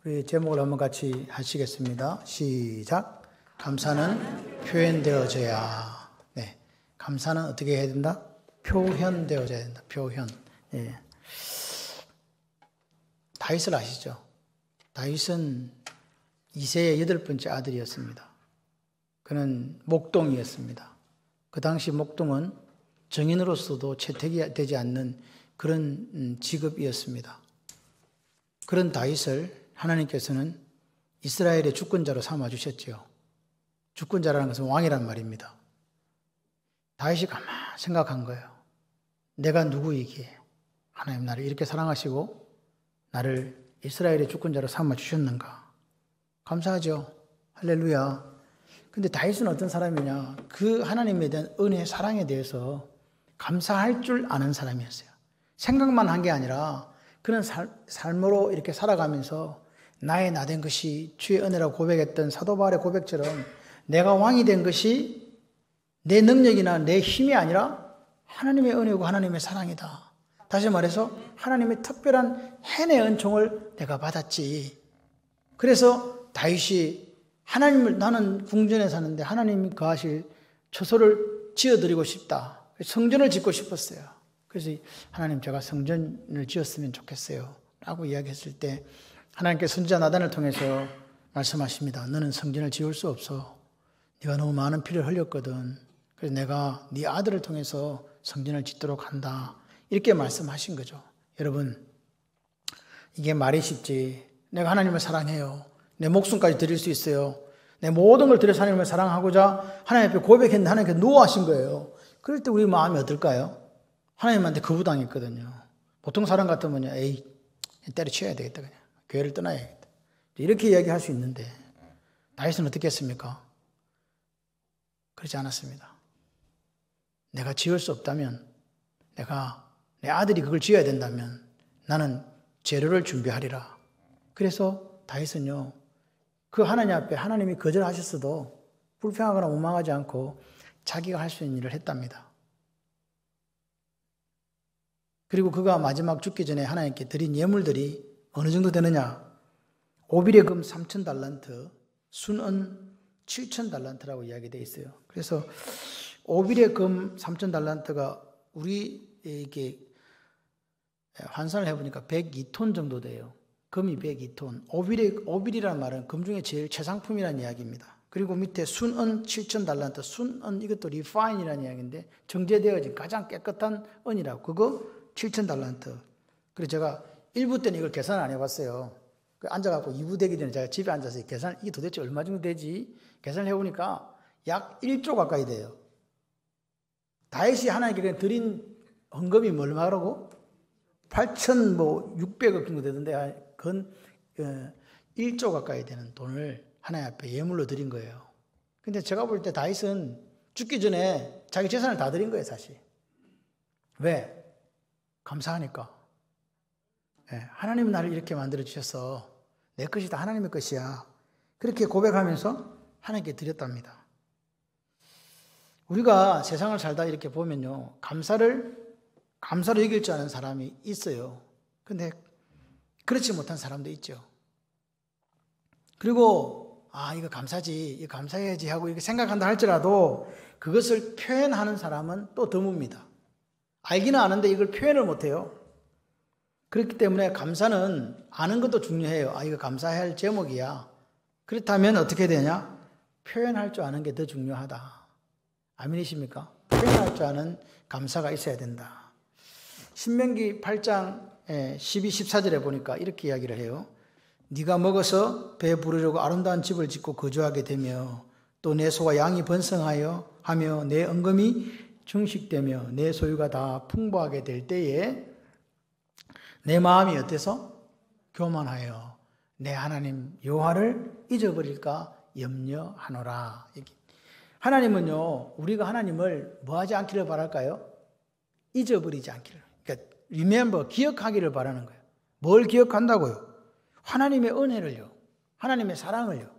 우리 제목을 한번 같이 하시겠습니다. 시작. 감사는 표현되어져야. 네, 감사는 어떻게 해야 된다? 표현되어져야 된다. 표현. 예. 다윗을 아시죠? 다윗은 이새의 8번째 아들이었습니다. 그는 목동이었습니다. 그 당시 목동은 정인으로서도 채택이 되지 않는 그런 직업이었습니다. 그런 다윗을 하나님께서는 이스라엘의 주권자로 삼아주셨지요. 주권자라는 것은 왕이란 말입니다. 다윗이 가만 생각한 거예요. 내가 누구이기에 하나님 나를 이렇게 사랑하시고 나를 이스라엘의 주권자로 삼아주셨는가. 감사하죠. 할렐루야. 근데 다윗은 어떤 사람이냐. 그 하나님에 대한 은혜, 사랑에 대해서 감사할 줄 아는 사람이었어요. 생각만 한 게 아니라 그런 삶으로 이렇게 살아가면서 나의 나 된 것이 주의 은혜라고 고백했던 사도 바울의 고백처럼 내가 왕이 된 것이 내 능력이나 내 힘이 아니라 하나님의 은혜고 하나님의 사랑이다. 다시 말해서 하나님의 특별한 해내 은총을 내가 받았지. 그래서 다윗이 하나님을, 나는 궁전에 사는데 하나님이 거하실 처소를 지어드리고 싶다. 성전을 짓고 싶었어요. 그래서 하나님, 제가 성전을 지었으면 좋겠어요 라고 이야기했을 때 하나님께 선지자 나단을 통해서 말씀하십니다. 너는 성전을 지을 수 없어. 네가 너무 많은 피를 흘렸거든. 그래서 내가 네 아들을 통해서 성전을 짓도록 한다. 이렇게 말씀하신 거죠. 여러분, 이게 말이 쉽지. 내가 하나님을 사랑해요. 내 목숨까지 드릴 수 있어요. 내 모든 걸 드려서 하나님을 사랑하고자 하나님 앞에 고백했는데 하나님께서 노하신 거예요. 그럴 때 우리 마음이 어떨까요? 하나님한테 거부당했거든요. 보통 사람 같으면 에이, 때려치워야 되겠다. 그냥 교회를 떠나야겠다. 이렇게 이야기할 수 있는데 다윗은 어떻게 했습니까? 그렇지 않았습니다. 내가 지을 수 없다면, 내가 내 아들이 그걸 지어야 된다면 나는 재료를 준비하리라. 그래서 다윗은요, 그 하나님 앞에 하나님이 거절하셨어도 불평하거나 원망하지 않고 자기가 할 수 있는 일을 했답니다. 그리고 그가 마지막 죽기 전에 하나님께 드린 예물들이 어느 정도 되느냐? 오빌의 금 3,000달란트, 순은 7,000달란트라고 이야기되어 있어요. 그래서 오빌의 금 3,000달란트가 우리에게 환산을 해보니까 102톤 정도 돼요. 금이 102톤. 오빌이라는 말은 금 중에 제일 최상품이라는 이야기입니다. 그리고 밑에 순은 7,000달란트. 순은 이것도 리파인이라는 이야기인데 정제되어진 가장 깨끗한 은이라고. 그거 7,000달란트. 그래서 제가 1부 때는 이걸 계산 안 해봤어요. 앉아갖고 2부 되기 전에 제가 집에 앉아서 이게 도대체 얼마 정도 되지? 계산을 해보니까 약 1조 가까이 돼요. 다윗이 하나님께 드린 헌금이 얼마라고? 8,600억 정도 되던데 그건 1조 가까이 되는 돈을 하나님 앞에 예물로 드린 거예요. 근데 제가 볼 때 다윗은 죽기 전에 자기 재산을 다 드린 거예요, 사실. 왜? 감사하니까. 하나님은 나를 이렇게 만들어주셔서 내 것이 다 하나님의 것이야. 그렇게 고백하면서 하나님께 드렸답니다. 우리가 세상을 살다 이렇게 보면요, 감사로 여길 줄 아는 사람이 있어요. 근데 그렇지 못한 사람도 있죠. 그리고 이거 감사지, 이거 감사해야지 하고 이렇게 생각한다 할지라도 그것을 표현하는 사람은 또 드뭅니다. 알기는 아는데 이걸 표현을 못해요. 그렇기 때문에 감사는 아는 것도 중요해요. 이거 감사해야 할 제목이야. 그렇다면 어떻게 되냐? 표현할 줄 아는 게 더 중요하다. 아멘이십니까? 표현할 줄 아는 감사가 있어야 된다. 신명기 8장 12, 14절에 보니까 이렇게 이야기를 해요. 네가 먹어서 배 부르려고 아름다운 집을 짓고 거주하게 되며 또 내 소와 양이 번성하여 하며 내 은금이 증식되며 내 소유가 다 풍부하게 될 때에 내 마음이 어때서? 교만하여 내 하나님 여호와를 잊어버릴까 염려하노라. 하나님은요, 우리가 하나님을 뭐하지 않기를 바랄까요? 잊어버리지 않기를. 그러니까 remember, 기억하기를 바라는 거예요. 뭘 기억한다고요? 하나님의 은혜를요. 하나님의 사랑을요.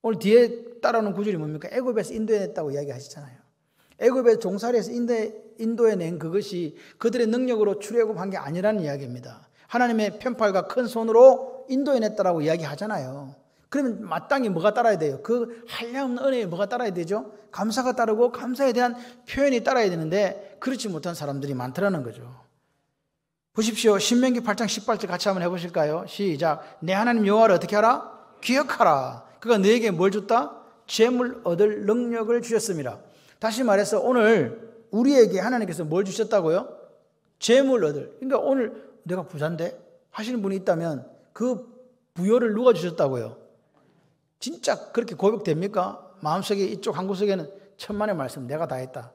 오늘 뒤에 따라오는 구절이 뭡니까? 애굽에서 인도해냈다고 이야기하시잖아요. 애굽에서 종살이 해서 인도해 낸 그것이 그들의 능력으로 출애굽한 게 아니라는 이야기입니다. 하나님의 편팔과 큰 손으로 인도해냈다라고 이야기하잖아요. 그러면 마땅히 뭐가 따라야 돼요? 그 한량없는 은혜에 뭐가 따라야 되죠? 감사가 따르고 감사에 대한 표현이 따라야 되는데 그렇지 못한 사람들이 많더라는 거죠. 보십시오. 신명기 8장 18절 같이 한번 해보실까요? 시작. 내 하나님 여호와를 어떻게 하라? 기억하라. 그가 너에게 뭘 줬다? 재물 얻을 능력을 주셨습니다. 다시 말해서 오늘 우리에게 하나님께서 뭘 주셨다고요? 재물 얻을. 그러니까 오늘 내가 부자인데 하시는 분이 있다면 그 부여를 누가 주셨다고요? 진짜 그렇게 고백됩니까? 마음속에 이쪽 한 구석에는 천만의 말씀 내가 다 했다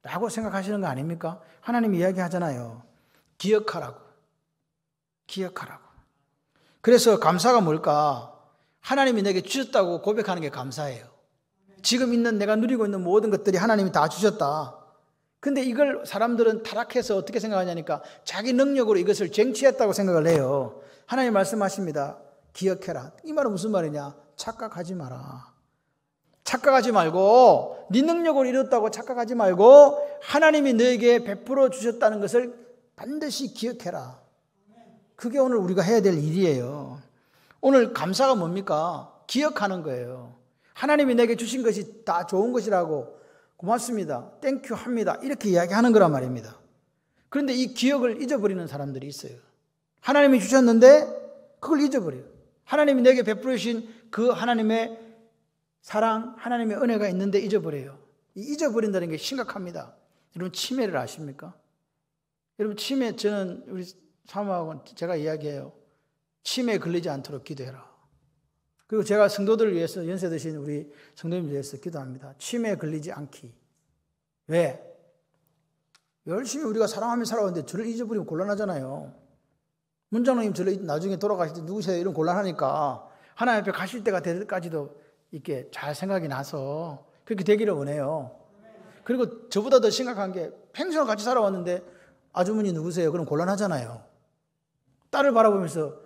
라고 생각하시는 거 아닙니까? 하나님이 이야기하잖아요. 기억하라고. 기억하라고. 그래서 감사가 뭘까? 하나님이 내게 주셨다고 고백하는 게 감사예요. 지금 있는 내가 누리고 있는 모든 것들이 하나님이 다 주셨다. 근데 이걸 사람들은 타락해서 어떻게 생각하냐니까 자기 능력으로 이것을 쟁취했다고 생각을 해요. 하나님 말씀하십니다. 기억해라. 이 말은 무슨 말이냐? 착각하지 마라. 착각하지 말고 네 능력으로 이뤘다고 착각하지 말고 하나님이 너에게 베풀어 주셨다는 것을 반드시 기억해라. 그게 오늘 우리가 해야 될 일이에요. 오늘 감사가 뭡니까? 기억하는 거예요. 하나님이 내게 주신 것이 다 좋은 것이라고 고맙습니다. 땡큐 합니다. 이렇게 이야기하는 거란 말입니다. 그런데 이 기억을 잊어버리는 사람들이 있어요. 하나님이 주셨는데 그걸 잊어버려요. 하나님이 내게 베풀어 주신 그 하나님의 사랑, 하나님의 은혜가 있는데 잊어버려요. 잊어버린다는 게 심각합니다. 여러분 치매를 아십니까? 여러분 치매, 저는 우리 사모하고 제가 이야기해요. 치매에 걸리지 않도록 기도해라. 그리고 제가 성도들을 위해서 연세 드신 우리 성도님들 위해서 기도합니다. 치매에 걸리지 않기. 왜? 열심히 우리가 사랑하며 살아왔는데 저를 잊어버리면 곤란하잖아요. 문장로님 저를 나중에 돌아가실 때 누구세요? 이런 곤란하니까 하나님 앞에 가실 때가 될 때까지도 이렇게 잘 생각이 나서 그렇게 되기를 원해요. 그리고 저보다 더 심각한 게 평생을 같이 살아왔는데 아주머니 누구세요? 그럼 곤란하잖아요. 딸을 바라보면서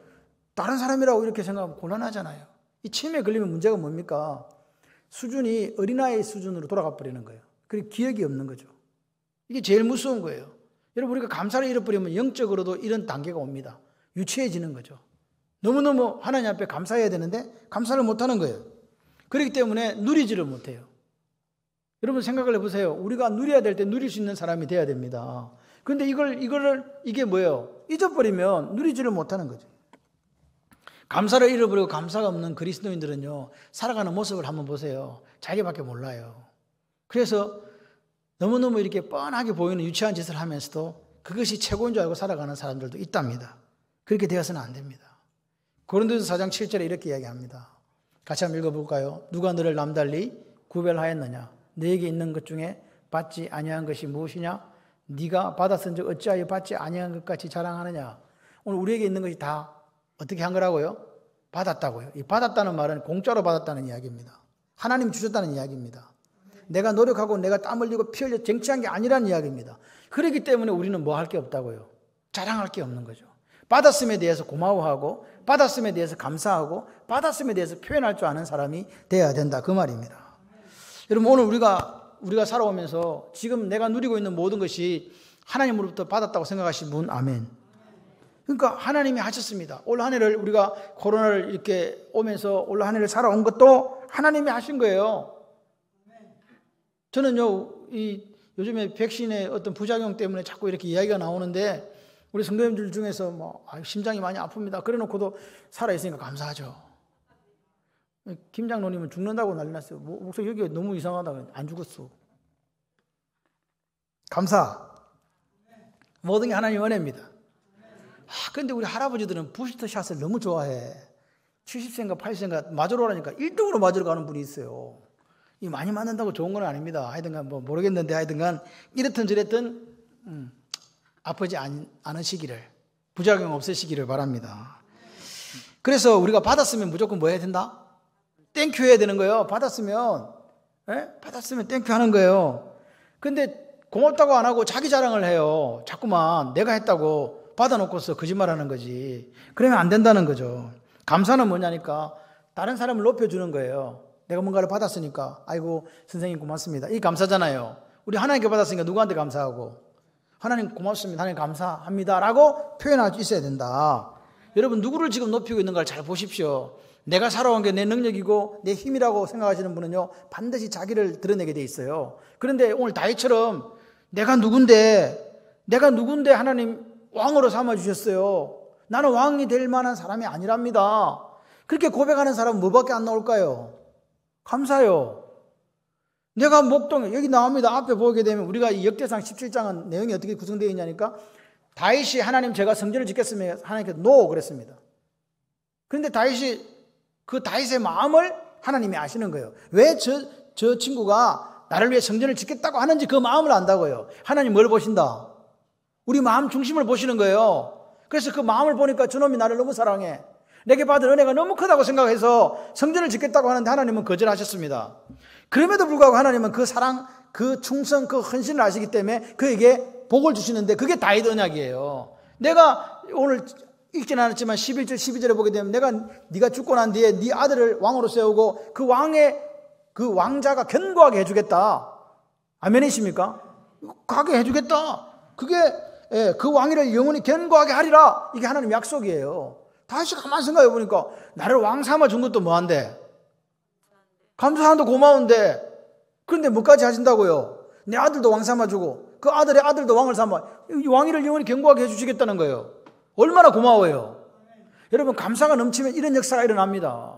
다른 사람이라고 이렇게 생각하면 곤란하잖아요. 이 치매에 걸리면 문제가 뭡니까? 수준이 어린아이 수준으로 돌아가 버리는 거예요. 그리고 기억이 없는 거죠. 이게 제일 무서운 거예요. 여러분 우리가 감사를 잃어버리면 영적으로도 이런 단계가 옵니다. 유치해지는 거죠. 너무너무 하나님 앞에 감사해야 되는데 감사를 못하는 거예요. 그렇기 때문에 누리지를 못해요. 여러분 생각을 해보세요. 우리가 누려야 될 때 누릴 수 있는 사람이 돼야 됩니다. 그런데 이게 뭐예요? 잊어버리면 누리지를 못하는 거죠. 감사를 잃어버리고 감사가 없는 그리스도인들은요, 살아가는 모습을 한번 보세요. 자기밖에 몰라요. 그래서 너무너무 이렇게 뻔하게 보이는 유치한 짓을 하면서도 그것이 최고인 줄 알고 살아가는 사람들도 있답니다. 그렇게 되어서는 안 됩니다. 고린도서 4장 7절에 이렇게 이야기합니다. 같이 한번 읽어볼까요? 누가 너를 남달리 구별하였느냐? 너에게 있는 것 중에 받지 아니한 것이 무엇이냐? 네가 받았은즉 어찌하여 받지 아니한 것 같이 자랑하느냐? 오늘 우리에게 있는 것이 다 어떻게 한 거라고요? 받았다고요. 이 받았다는 말은 공짜로 받았다는 이야기입니다. 하나님 주셨다는 이야기입니다. 내가 노력하고 내가 땀 흘리고 피 흘려 쟁취한 게 아니라는 이야기입니다. 그렇기 때문에 우리는 뭐 할 게 없다고요? 자랑할 게 없는 거죠. 받았음에 대해서 고마워하고 받았음에 대해서 감사하고 받았음에 대해서 표현할 줄 아는 사람이 되어야 된다 그 말입니다. 여러분 오늘 우리가 살아오면서 지금 내가 누리고 있는 모든 것이 하나님으로부터 받았다고 생각하신 분 아멘. 그러니까 하나님이 하셨습니다. 올 한 해를 우리가 코로나를 이렇게 오면서 올 한 해를 살아온 것도 하나님이 하신 거예요. 저는요, 요즘에 백신의 어떤 부작용 때문에 자꾸 이렇게 이야기가 나오는데 우리 성도님들 중에서 심장이 많이 아픕니다. 그래 놓고도 살아있으니까 감사하죠. 김 장로님은 죽는다고 난리 났어요. 목소리 여기가 너무 이상하다. 안 죽었어. 감사. 모든 게 하나님의 은혜입니다. 근데 우리 할아버지들은 부스터샷을 너무 좋아해. 70세인가 80세인가 맞으러 오라니까 1등으로 맞으러 가는 분이 있어요. 이 많이 맞는다고 좋은 건 아닙니다. 하여튼간 모르겠는데 하여튼간 이랬든 저랬든 아프지 않으시기를, 부작용 없으시기를 바랍니다. 그래서 우리가 받았으면 무조건 뭐 해야 된다? 땡큐 해야 되는 거예요. 받았으면 땡큐 하는 거예요. 근데 고맙다고 안 하고 자기 자랑을 해요. 자꾸만 내가 했다고 받아놓고서 거짓말하는 거지. 그러면 안 된다는 거죠. 감사는 뭐냐니까 다른 사람을 높여주는 거예요. 내가 뭔가를 받았으니까 아이고 선생님 고맙습니다. 이 감사잖아요. 우리 하나님께 받았으니까 누구한테 감사하고 하나님 고맙습니다. 하나님 감사합니다 라고 표현할 수 있어야 된다. 여러분 누구를 지금 높이고 있는가를 잘 보십시오. 내가 살아온 게 내 능력이고 내 힘이라고 생각하시는 분은요 반드시 자기를 드러내게 돼 있어요. 그런데 오늘 다윗처럼 내가 누군데 하나님 왕으로 삼아주셨어요. 나는 왕이 될 만한 사람이 아니랍니다. 그렇게 고백하는 사람은 뭐밖에 안 나올까요? 감사요. 내가 목동에 여기 나옵니다. 앞에 보게 되면 우리가 이 역대상 17장은 내용이 어떻게 구성되어 있냐니까 다윗이 하나님 제가 성전을 짓겠으면 하나님께서 노 그랬습니다. 그런데 그 다윗의 마음을 하나님이 아시는 거예요. 왜 저 친구가 나를 위해 성전을 짓겠다고 하는지 그 마음을 안다고요. 하나님 뭘 보신다? 우리 마음 중심을 보시는 거예요. 그래서 그 마음을 보니까 저놈이 나를 너무 사랑해. 내게 받은 은혜가 너무 크다고 생각해서 성전을 짓겠다고 하는데 하나님은 거절하셨습니다. 그럼에도 불구하고 하나님은 그 사랑, 그 충성, 그 헌신을 아시기 때문에 그에게 복을 주시는데 그게 다윗 언약이에요. 내가 오늘 읽지는 않았지만 11절 12절에 보게 되면 네가 죽고 난 뒤에 네 아들을 왕으로 세우고 그 왕자가 견고하게 해주겠다. 아멘이십니까? 가게 해주겠다. 그게 그 왕위를 영원히 견고하게 하리라. 이게 하나님 약속이에요. 다시 가만히 생각해 보니까 나를 왕 삼아 준 것도 뭐한데? 감사한데 고마운데. 그런데 뭐까지 하신다고요? 내 아들도 왕 삼아 주고 그 아들의 아들도 왕을 삼아 이 왕위를 영원히 견고하게 해주시겠다는 거예요. 얼마나 고마워요. 여러분 감사가 넘치면 이런 역사가 일어납니다.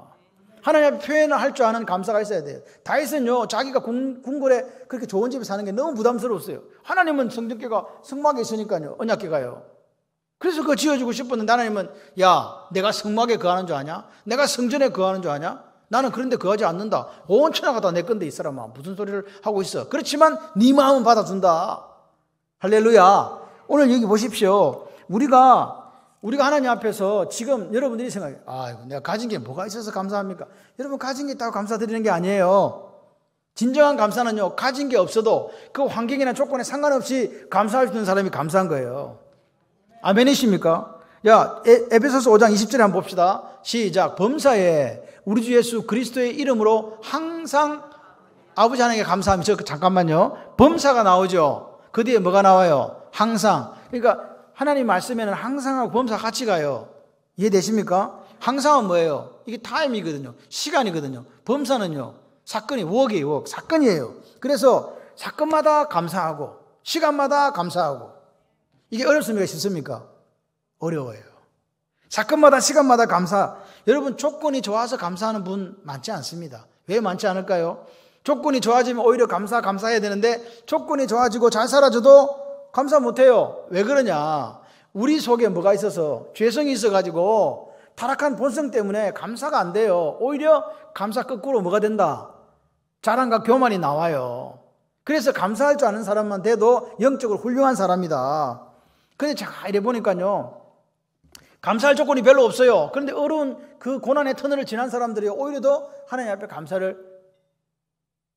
하나님 앞에 표현을 할 줄 아는 감사가 있어야 돼요. 다윗은요 자기가 궁궐에 그렇게 좋은 집에 사는 게 너무 부담스러웠어요. 하나님은 성전계가 성막에 있으니까요. 언약계가요. 그래서 그거 지어주고 싶었는데 하나님은 야 내가 성막에 거하는 줄 아냐? 내가 성전에 거하는 줄 아냐? 나는 그런데 거하지 않는다. 온 천하가 다 내 건데 이 사람아 무슨 소리를 하고 있어. 그렇지만 네 마음은 받아준다. 할렐루야. 오늘 여기 보십시오. 우리가 하나님 앞에서 지금 여러분들이 생각해요. 아이고 내가 가진 게 뭐가 있어서 감사합니까? 여러분 가진 게 있다고 감사드리는 게 아니에요. 진정한 감사는요 가진 게 없어도 그 환경이나 조건에 상관없이 감사할 수 있는 사람이 감사한 거예요. 아멘이십니까? 야 에베소서 5장 20절에 한번 봅시다. 시작. 범사에 우리 주 예수 그리스도의 이름으로 항상 아버지 하나님께 감사하며. 잠깐만요. 범사가 나오죠. 그 뒤에 뭐가 나와요? 항상. 그러니까 하나님 말씀에는 항상하고 범사 같이 가요. 이해되십니까? 항상은 뭐예요? 이게 타임이거든요. 시간이거든요. 범사는요. 사건이 웍이에요. 웍. 사건이에요. 그래서 사건마다 감사하고 시간마다 감사하고. 이게 어렵습니까? 쉽습니까? 어려워요. 사건마다 시간마다 감사. 여러분 조건이 좋아서 감사하는 분 많지 않습니다. 왜 많지 않을까요? 조건이 좋아지면 오히려 감사해야 되는데 조건이 좋아지고 잘 살아줘도 감사 못해요. 왜 그러냐? 우리 속에 뭐가 있어서 죄성이 있어가지고 타락한 본성 때문에 감사가 안 돼요. 오히려 감사 거꾸로 뭐가 된다? 자랑과 교만이 나와요. 그래서 감사할 줄 아는 사람만 돼도 영적으로 훌륭한 사람이다. 근데 자 이래 보니까요 감사할 조건이 별로 없어요. 그런데 어려운 그 고난의 터널을 지난 사람들이 오히려 더 하나님 앞에 감사를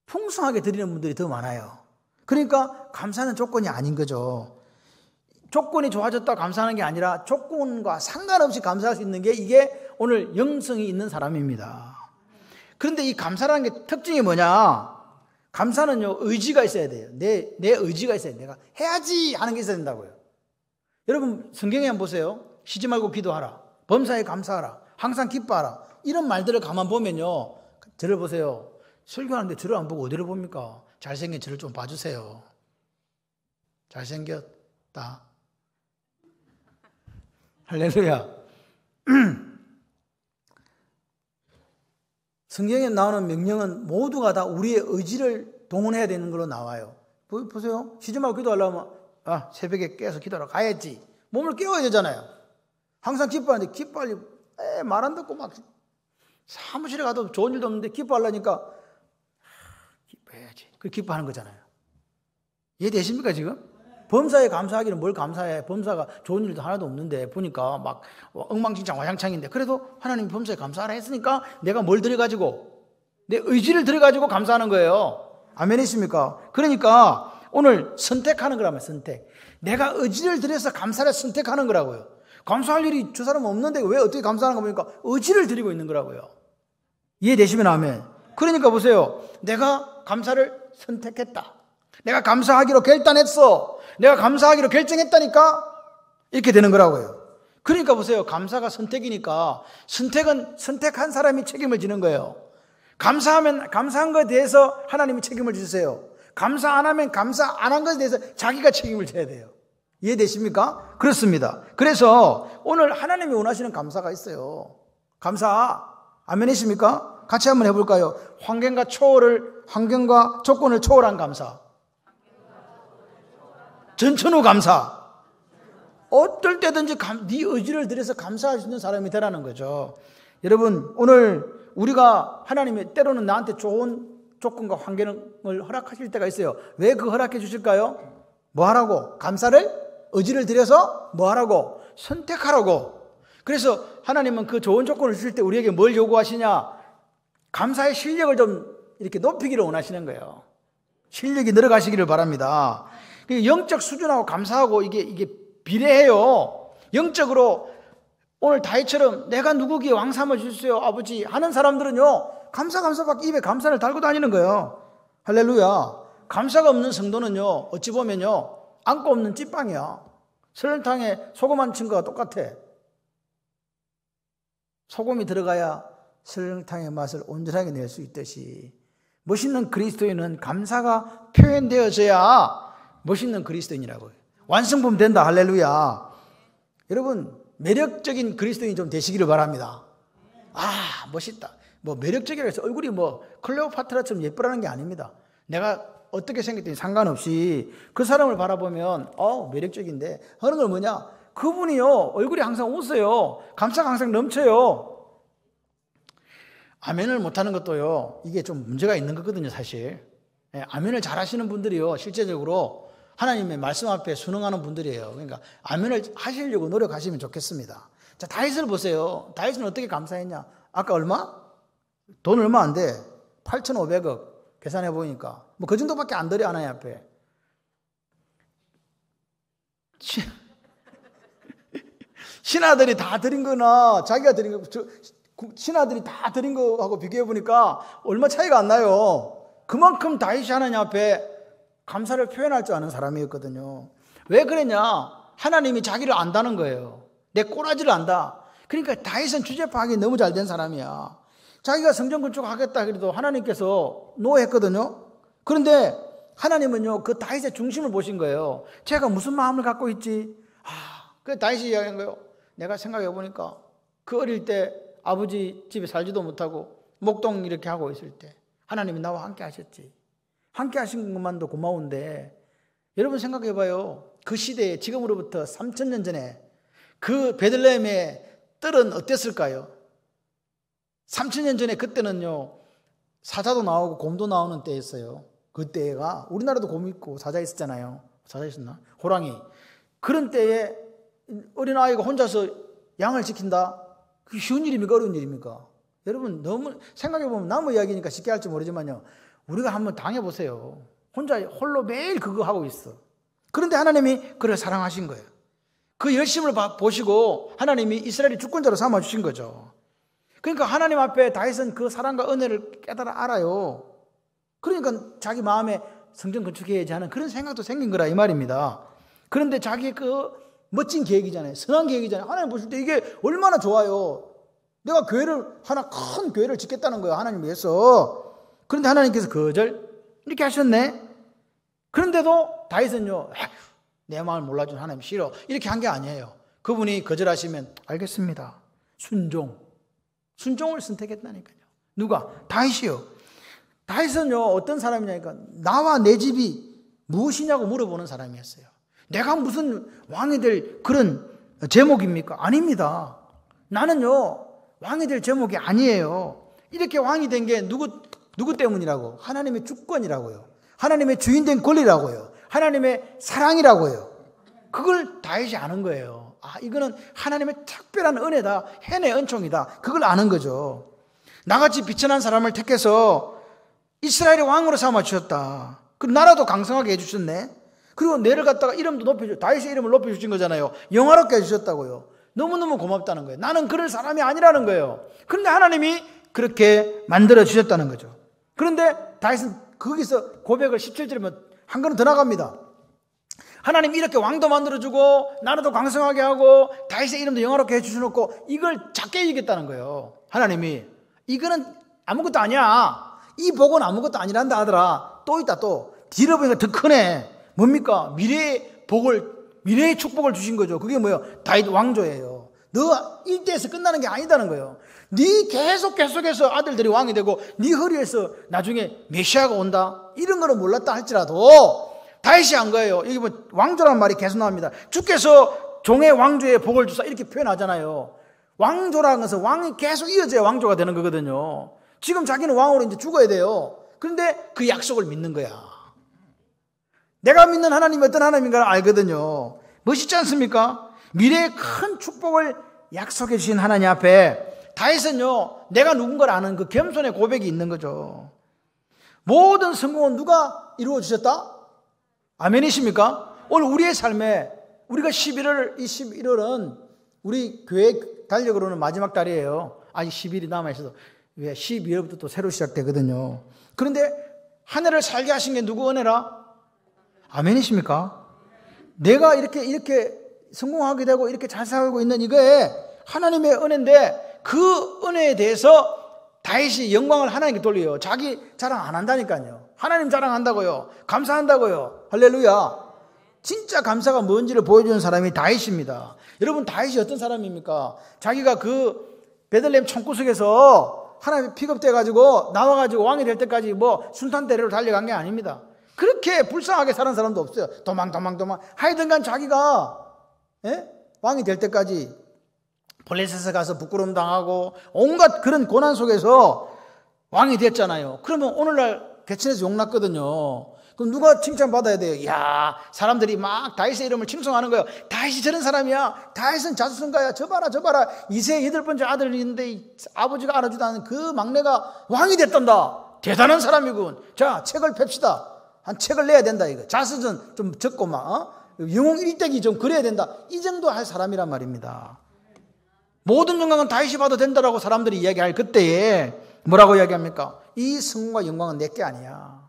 풍성하게 드리는 분들이 더 많아요. 그러니까 감사는 조건이 아닌 거죠. 조건이 좋아졌다고 감사하는 게 아니라 조건과 상관없이 감사할 수 있는 게 이게 오늘 영성이 있는 사람입니다. 그런데 이 감사라는 게 특징이 뭐냐? 감사는요 의지가 있어야 돼요. 내 의지가 있어야 돼요. 내가 해야지 하는 게 있어야 된다고요. 여러분 성경에 한번 보세요. 쉬지 말고 기도하라. 범사에 감사하라. 항상 기뻐하라. 이런 말들을 가만 보면요. 저를 보세요. 설교하는데 저를 안 보고 어디를 봅니까? 잘생긴 저를 좀 봐주세요. 잘생겼다. 할렐루야. 성경에 나오는 명령은 모두가 다 우리의 의지를 동원해야 되는 걸로 나와요. 보세요. 쉬지 말고 기도하려면 새벽에 깨서 기도하러 가야지. 몸을 깨워야 되잖아요. 항상 기뻐하는데 기뻐하려고 말 안 듣고 막 사무실에 가도 좋은 일도 없는데 기뻐하려니까 기뻐해야지. 그 기뻐하는 거잖아요. 이해되십니까 지금? 범사에 감사하기는 뭘 감사해. 범사가 좋은 일도 하나도 없는데 보니까 막 엉망진창 와장창인데 그래도 하나님 범사에 감사하라 했으니까 내가 뭘 들여가지고 내 의지를 들여가지고 감사하는 거예요. 아멘이십니까? 그러니까 오늘 선택하는 거라면 선택. 내가 의지를 들여서 감사를 선택하는 거라고요. 감사할 일이 저 사람은 없는데 왜 어떻게 감사하는 거 보니까 의지를 드리고 있는 거라고요. 이해되시면 아멘. 그러니까 보세요. 내가 감사를 선택했다. 내가 감사하기로 결단했어. 내가 감사하기로 결정했다니까 이렇게 되는 거라고요. 그러니까 보세요. 감사가 선택이니까 선택은 선택한 사람이 책임을 지는 거예요. 감사하면 감사한 것에 대해서 하나님이 책임을 주세요. 감사 안 하면 감사 안 한 것에 대해서 자기가 책임을 져야 돼요. 이해되십니까? 그렇습니다. 그래서 오늘 하나님이 원하시는 감사가 있어요. 감사. 아멘이십니까? 같이 한번 해볼까요? 환경과 조건을 초월한 감사. 전천후 감사. 어떨 때든지 네 의지를 들여서 감사할 수 있는 사람이 되라는 거죠. 여러분, 오늘 우리가 하나님이 때로는 나한테 좋은 조건과 환경을 허락하실 때가 있어요. 왜 그 허락해 주실까요? 뭐 하라고? 감사를 의지를 들여서 뭐 하라고? 선택하라고. 그래서 하나님은 그 좋은 조건을 주실 때 우리에게 뭘 요구하시냐? 감사의 실력을 좀 이렇게 높이기를 원하시는 거예요. 실력이 늘어가시기를 바랍니다. 영적 수준하고 감사하고 이게 비례해요. 영적으로 오늘 다윗처럼 내가 누구기에 왕 삼아 주세요 아버지 하는 사람들은요, 감사밖에 입에 감사를 달고 다니는 거예요. 할렐루야. 감사가 없는 성도는요, 어찌 보면요, 안고 없는 찐빵이야. 설렁탕에 소금 안 친 거와 똑같아. 소금이 들어가야 설렁탕의 맛을 온전하게 낼 수 있듯이 멋있는 그리스도인은 감사가 표현되어져야 멋있는 그리스도인이라고요. 완성품 된다. 할렐루야. 여러분, 매력적인 그리스도인이 좀 되시기를 바랍니다. 아, 멋있다. 뭐 매력적이라 해서 얼굴이 뭐 클레오파트라처럼 예쁘라는 게 아닙니다. 내가 어떻게 생겼든지 상관없이 그 사람을 바라보면 매력적인데 하는 건 뭐냐? 그분이요, 얼굴이 항상 웃어요. 감사가 항상 넘쳐요. 아멘을 못하는 것도요, 이게 좀 문제가 있는 거거든요, 사실. 아멘을 잘 하시는 분들이요, 실제적으로 하나님의 말씀 앞에 순응하는 분들이에요. 그러니까 아멘을 하시려고 노력하시면 좋겠습니다. 자, 다윗을 보세요. 다윗은 어떻게 감사했냐? 아까 얼마? 돈 얼마 안 돼. 8,500억. 계산해 보니까 뭐 그 정도밖에 안 들여 하나님 앞에. 신하들이 다 드린 거나 자기가 드린 거, 신하들이 다 드린 거하고 비교해 보니까 얼마 차이가 안 나요. 그만큼 다윗이 하나님 앞에 감사를 표현할 줄 아는 사람이었거든요. 왜 그랬냐? 하나님이 자기를 안다는 거예요. 내 꼬라지를 안다. 그러니까 다윗은 주제 파악이 너무 잘 된 사람이야. 자기가 성전 건축하겠다 그래도 하나님께서 노했거든요. 그런데 하나님은요, 그 다윗의 중심을 보신 거예요. 제가 무슨 마음을 갖고 있지? 그 다윗이 이야기한 거예요. 내가 생각해 보니까 그 어릴 때 아버지 집에 살지도 못하고 목동 이렇게 하고 있을 때 하나님이 나와 함께 하셨지. 함께 하신 것만도 고마운데 여러분 생각해 봐요. 그 시대에 지금으로부터 3,000년 전에 그 베들레헴의 뜰은 어땠을까요? 3,000년 전에 그때는요, 사자도 나오고 곰도 나오는 때였어요. 그때가 우리나라도 곰 있고 사자 있었잖아요. 사자 있었나? 호랑이. 그런 때에 어린아이가 혼자서 양을 지킨다? 그게 쉬운 일입니까? 어려운 일입니까? 여러분 너무 생각해보면 나무 이야기니까 쉽게 할지 모르지만요, 우리가 한번 당해보세요. 혼자 홀로 매일 그거 하고 있어. 그런데 하나님이 그를 사랑하신 거예요. 그 열심을 보시고 하나님이 이스라엘의 주권자로 삼아주신 거죠. 그러니까 하나님 앞에 다윗은 그 사랑과 은혜를 깨달아 알아요. 그러니까 자기 마음에 성전 건축해야지 하는 그런 생각도 생긴 거라 이 말입니다. 그런데 자기의 그 멋진 계획이잖아요. 선한 계획이잖아요. 하나님 보실 때 이게 얼마나 좋아요. 내가 큰 교회를 짓겠다는 거예요. 하나님 위해서. 그런데 하나님께서 거절 이렇게 하셨네. 그런데도 다윗은요, 내 마음을 몰라준 하나님 싫어 이렇게 한 게 아니에요. 그분이 거절하시면 알겠습니다. 순종을 선택했다니까요. 누가? 다윗이요. 다윗은요, 어떤 사람이냐니까 나와 내 집이 무엇이냐고 물어보는 사람이었어요. 내가 무슨 왕이 될 그런 제목입니까? 아닙니다. 나는요, 왕이 될 제목이 아니에요. 이렇게 왕이 된 게 누구 때문이라고? 하나님의 주권이라고요. 하나님의 주인된 권리라고요. 하나님의 사랑이라고요. 그걸 다윗이 아는 거예요. 이거는 하나님의 특별한 은혜다. 해내 은총이다. 그걸 아는 거죠. 나같이 비천한 사람을 택해서 이스라엘의 왕으로 삼아주셨다. 그리고 나라도 강성하게 해주셨네. 그리고 내를 갖다가 이름도 높여주셨, 다윗의 이름을 높여주신 거잖아요. 영화롭게 해주셨다고요. 너무너무 고맙다는 거예요. 나는 그럴 사람이 아니라는 거예요. 그런데 하나님이 그렇게 만들어주셨다는 거죠. 그런데 다윗은 거기서 고백을 17절에 한 걸음 더 나갑니다. 하나님 이렇게 왕도 만들어주고 나라도 강성하게 하고 다윗의 이름도 영화롭게 해주셔놓고 이걸 작게 여기겠다는 거예요. 하나님이 이거는 아무것도 아니야. 이 복은 아무것도 아니란다 하더라. 또 있다 또. 뒤로 보니까 더 크네. 뭡니까? 미래의 복을, 미래의 축복을 주신 거죠. 그게 뭐예요? 다윗 왕조예요. 너 일대에서 끝나는 게 아니다는 거예요. 네 계속해서 아들들이 왕이 되고 네 허리에서 나중에 메시아가 온다. 이런 거는 몰랐다 할지라도 다윗이 한 거예요. 여기 뭐 왕조라는 말이 계속 나옵니다. 주께서 종의 왕조의 복을 주사 이렇게 표현하잖아요. 왕조라는 것은 왕이 계속 이어져야 왕조가 되는 거거든요. 지금 자기는 왕으로 이제 죽어야 돼요. 그런데 그 약속을 믿는 거야. 내가 믿는 하나님이 어떤 하나님인가를 알거든요. 멋있지 않습니까? 미래의 큰 축복을 약속해 주신 하나님 앞에 다윗은요, 내가 누군가를 아는 그 겸손의 고백이 있는 거죠. 모든 성공은 누가 이루어 주셨다? 아멘이십니까? 오늘 우리의 삶에 우리가 11월은 우리 교회 달력으로는 마지막 달이에요. 아직 10일이 남아있어도 왜 12월부터 또 새로 시작되거든요. 그런데 한 해를 살게 하신 게 누구 은혜라? 아멘이십니까? 내가 이렇게 성공하게 되고 이렇게 잘 살고 있는 이거에 하나님의 은혜인데 그 은혜에 대해서 다윗이 영광을 하나님께 돌려요. 자기 자랑 안 한다니까요. 하나님 자랑한다고요. 감사한다고요. 할렐루야. 진짜 감사가 뭔지를 보여주는 사람이 다윗입니다. 여러분, 다윗이 어떤 사람입니까? 자기가 그 베들레헴 총구석에서 하나님 픽업돼가지고 나와가지고 왕이 될 때까지 뭐 순탄 대로로 달려간 게 아닙니다. 그렇게 불쌍하게 사는 사람도 없어요. 도망 하여튼간 자기가 왕이 될 때까지 블레셋에 가서 부끄러움 당하고 온갖 그런 고난 속에서 왕이 됐잖아요. 그러면 오늘날 개천에서 욕났거든요. 그럼 누가 칭찬받아야 돼요? 이야, 사람들이 막 다윗의 이름을 칭송하는 거예요. 다윗이 저런 사람이야. 다윗은 자수성가야. 저 봐라. 이세의 8번째 아들이 있는데 아버지가 알아주지 않은 그 막내가 왕이 됐단다. 대단한 사람이군. 자, 책을 팹시다. 한 책을 내야 된다 이거. 자서전 좀 적고 영웅 일대기 좀 그래야 된다. 이 정도 할 사람이란 말입니다. 모든 영광은 다윗이 받아도 된다라고 사람들이 이야기할 그때에 뭐라고 이야기합니까? 이 성과 영광은 내게 아니야.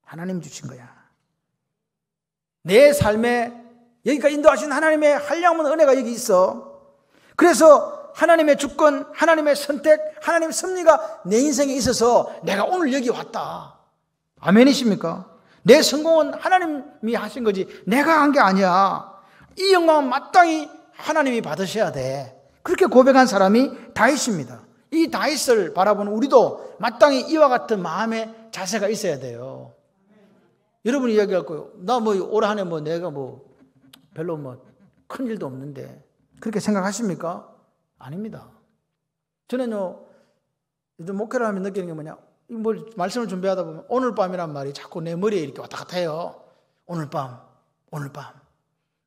하나님 주신 거야. 내 삶에 여기까지 인도하신 하나님의 한량없는 은혜가 여기 있어. 그래서 하나님의 주권, 하나님의 선택, 하나님의 섭리가 내 인생에 있어서 내가 오늘 여기 왔다. 아멘이십니까? 내 성공은 하나님이 하신 거지 내가 한 게 아니야. 이 영광은 마땅히 하나님이 받으셔야 돼. 그렇게 고백한 사람이 다윗입니다. 이 다윗을 바라보는 우리도 마땅히 이와 같은 마음의 자세가 있어야 돼요. 여러분이 이야기할 거예요. 나 올 한 해 내가 별로 큰 일도 없는데 그렇게 생각하십니까? 아닙니다. 저는요, 요즘 목회를 하면 느끼는 게 뭐냐? 말씀을 준비하다 보면 오늘 밤이란 말이 자꾸 내 머리에 이렇게 왔다 갔다 해요. 오늘 밤.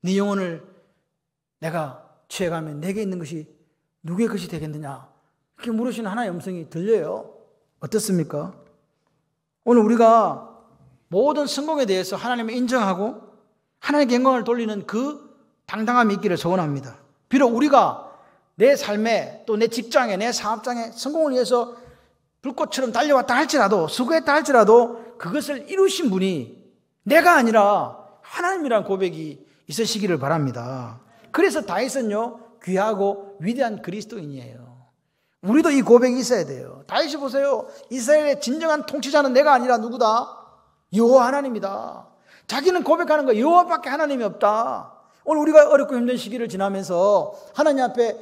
네 영혼을 내가 취해가면 내게 있는 것이 누구의 것이 되겠느냐? 이렇게 물으시는 하나의 음성이 들려요. 어떻습니까? 오늘 우리가 모든 성공에 대해서 하나님을 인정하고 하나님께 영광을 돌리는 그 당당함이 있기를 소원합니다. 비록 우리가 내 삶에 또 내 직장에 내 사업장에 성공을 위해서 불꽃처럼 달려왔다 할지라도 수고했다 할지라도 그것을 이루신 분이 내가 아니라 하나님이라는 고백이 있으시기를 바랍니다. 그래서 다윗은요 귀하고 위대한 그리스도인이에요. 우리도 이 고백이 있어야 돼요. 다윗이 보세요. 이스라엘의 진정한 통치자는 내가 아니라 누구다? 여호와 하나님이다. 자기는 고백하는 거 여호와밖에 하나님이 없다. 오늘 우리가 어렵고 힘든 시기를 지나면서 하나님 앞에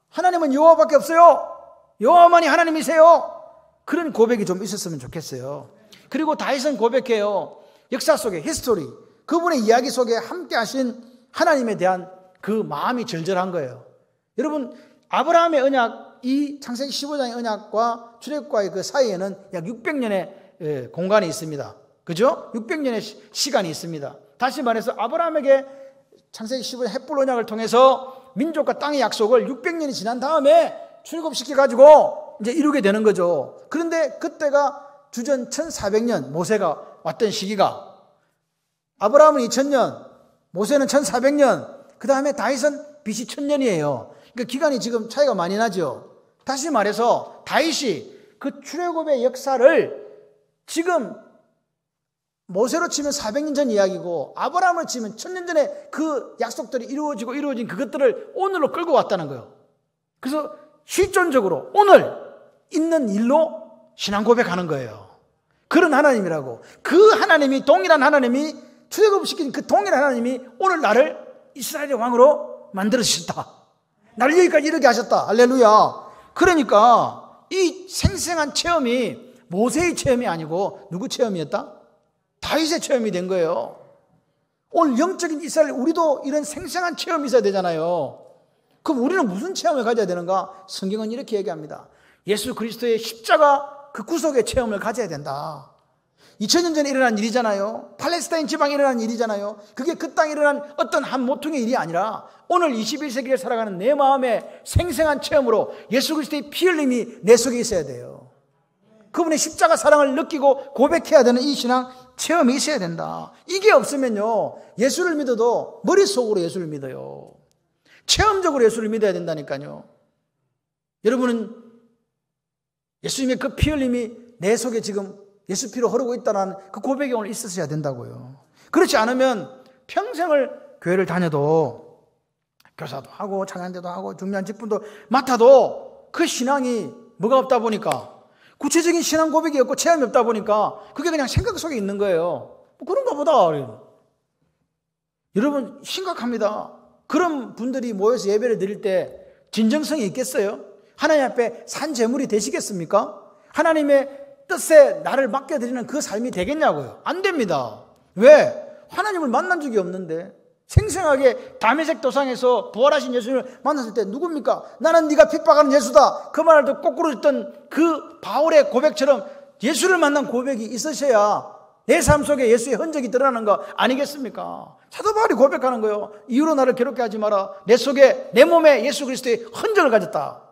하나님은 여호와밖에 없어요. 여호와만이 하나님이세요. 그런 고백이 좀 있었으면 좋겠어요. 그리고 다윗은 고백해요. 역사 속에 히스토리, 그분의 이야기 속에 함께 하신 하나님에 대한 그 마음이 절절한 거예요. 여러분, 아브라함의 언약, 이 창세기 15장의 언약과 출애굽과의 그 사이에는 약 600년의 공간이 있습니다. 그죠? 600년의 시간이 있습니다. 다시 말해서 아브라함에게 창세기 15장 헷불 언약을 통해서 민족과 땅의 약속을 600년이 지난 다음에 출애굽시켜가지고 이제 이루게 되는 거죠. 그런데 그때가 주전 1400년 모세가 왔던 시기가, 아브라함은 2000년, 모세는 1400년, 그 다음에 다윗은 BC 1000년이에요. 그러니까 기간이 지금 차이가 많이 나죠. 다시 말해서 다윗이 그 출애굽의 역사를 지금 모세로 치면 400년 전 이야기고 아브라함을 치면 1000년 전에 그 약속들이 이루어진 그것들을 오늘로 끌고 왔다는 거예요. 그래서 실존적으로 오늘 있는 일로 신앙 고백하는 거예요. 그런 하나님이라고. 그 하나님이, 동일한 하나님이, 출애굽시킨 그 동일한 하나님이 오늘 나를 이스라엘의 왕으로 만들어주셨다. 나를 여기까지 이르게 하셨다. 할렐루야. 그러니까 이 생생한 체험이 모세의 체험이 아니고 누구 체험이었다? 다윗의 체험이 된 거예요. 오늘 영적인 이스라엘, 우리도 이런 생생한 체험이 있어야 되잖아요. 그럼 우리는 무슨 체험을 가져야 되는가? 성경은 이렇게 얘기합니다. 예수 그리스도의 십자가 그 구속의 체험을 가져야 된다. 2000년 전에 일어난 일이잖아요. 팔레스타인 지방에 일어난 일이잖아요. 그게 그 땅에 일어난 어떤 한 모퉁이의 일이 아니라 오늘 21세기에 살아가는 내 마음의 생생한 체험으로 예수 그리스도의 피 흘림이 내 속에 있어야 돼요. 그분의 십자가 사랑을 느끼고 고백해야 되는 이 신앙 체험이 있어야 된다. 이게 없으면요, 예수를 믿어도 머릿속으로 예수를 믿어요. 체험적으로 예수를 믿어야 된다니까요. 여러분은 예수님의 그 피 흘림이 내 속에 지금 예수 피로 흐르고 있다는 그 고백이 오늘 있었어야 된다고요. 그렇지 않으면 평생을 교회를 다녀도 교사도 하고 찬양대도 하고 중요한 직분도 맡아도 그 신앙이 뭐가 없다 보니까, 구체적인 신앙 고백이 없고 체험이 없다 보니까 그게 그냥 생각 속에 있는 거예요. 그런가 보다. 여러분 심각합니다. 그런 분들이 모여서 예배를 드릴 때 진정성이 있겠어요? 하나님 앞에 산 제물이 되시겠습니까? 하나님의 뜻에 나를 맡겨드리는 그 삶이 되겠냐고요? 안 됩니다. 왜? 하나님을 만난 적이 없는데. 생생하게 다메섹 도상에서 부활하신 예수님을 만났을 때 누굽니까? 나는 네가 핍박하는 예수다. 그 말을 듣고 거꾸로 듣던 그 바울의 고백처럼 예수를 만난 고백이 있으셔야 내 삶 속에 예수의 흔적이 드러나는 거 아니겠습니까? 사도 바울이 고백하는 거예요. 이후로 나를 괴롭게 하지 마라. 내 속에, 내 몸에 예수 그리스도의 흔적을 가졌다.